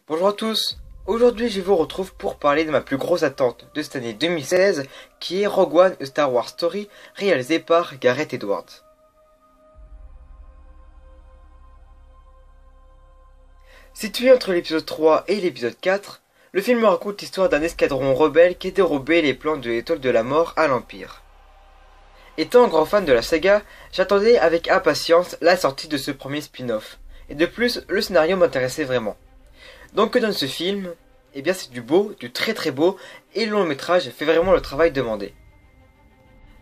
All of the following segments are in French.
Bonjour à tous, aujourd'hui je vous retrouve pour parler de ma plus grosse attente de cette année 2016 qui est Rogue One A Star Wars Story réalisé par Gareth Edwards. Situé entre l'épisode 3 et l'épisode 4, le film raconte l'histoire d'un escadron rebelle qui dérobait les plans de l'étoile de la mort à l'Empire. Étant un grand fan de la saga, j'attendais avec impatience la sortie de ce premier spin-off, et de plus le scénario m'intéressait vraiment. Donc que donne ce film? Eh bien c'est du beau, du très beau, et le long métrage fait vraiment le travail demandé.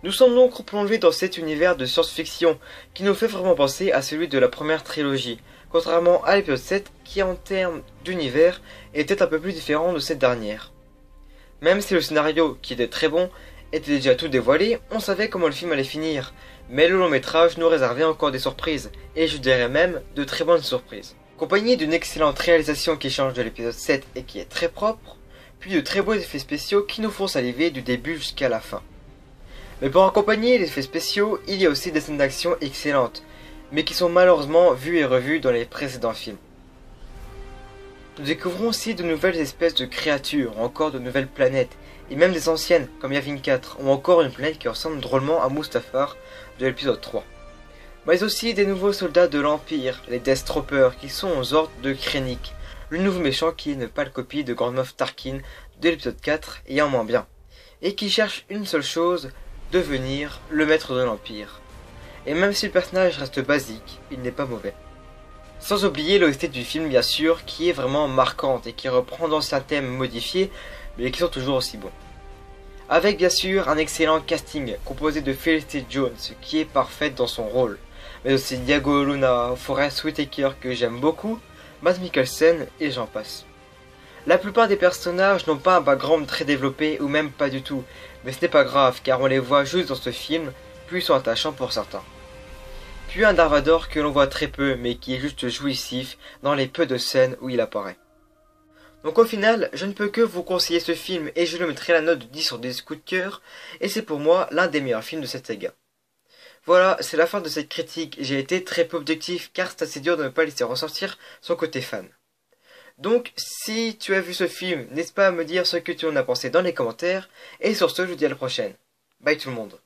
Nous sommes donc replongés dans cet univers de science-fiction qui nous fait vraiment penser à celui de la première trilogie, contrairement à l'épisode 7 qui en termes d'univers était un peu plus différent de cette dernière. Même si le scénario, qui était très bon, était déjà tout dévoilé, on savait comment le film allait finir, mais le long métrage nous réservait encore des surprises, et je dirais même de très bonnes surprises. Accompagné d'une excellente réalisation qui change de l'épisode 7 et qui est très propre, puis de très beaux effets spéciaux qui nous font saliver du début jusqu'à la fin. Mais pour accompagner les effets spéciaux, il y a aussi des scènes d'action excellentes, mais qui sont malheureusement vues et revues dans les précédents films. Nous découvrons aussi de nouvelles espèces de créatures, encore de nouvelles planètes, et même des anciennes, comme Yavin 4, ou encore une planète qui ressemble drôlement à Mustafar de l'épisode 3. Mais aussi des nouveaux soldats de l'Empire, les Death Troopers, qui sont aux ordres de Krennic, le nouveau méchant qui est une pâle copie de Grand Moff Tarkin de l'épisode 4 et en moins bien, et qui cherche une seule chose, devenir le maître de l'Empire. Et même si le personnage reste basique, il n'est pas mauvais. Sans oublier l'OST du film bien sûr, qui est vraiment marquante et qui reprend d'anciens thèmes modifiés, mais qui sont toujours aussi bons. Avec bien sûr un excellent casting composé de Felicity Jones, qui est parfaite dans son rôle, mais aussi Diego Luna, Forest Whitaker que j'aime beaucoup, Mads Mikkelsen et j'en passe. La plupart des personnages n'ont pas un background très développé ou même pas du tout, mais ce n'est pas grave car on les voit juste dans ce film, puis ils sont attachants pour certains. Puis un Darth Vader que l'on voit très peu mais qui est juste jouissif dans les peu de scènes où il apparaît. Donc au final, je ne peux que vous conseiller ce film et je le mettrai la note de 10 sur 10 coups de cœur, et c'est pour moi l'un des meilleurs films de cette saga. Voilà, c'est la fin de cette critique, j'ai été très peu objectif car c'est assez dur de ne pas laisser ressortir son côté fan. Donc, si tu as vu ce film, n'hésite pas à me dire ce que tu en as pensé dans les commentaires, et sur ce, je vous dis à la prochaine. Bye tout le monde.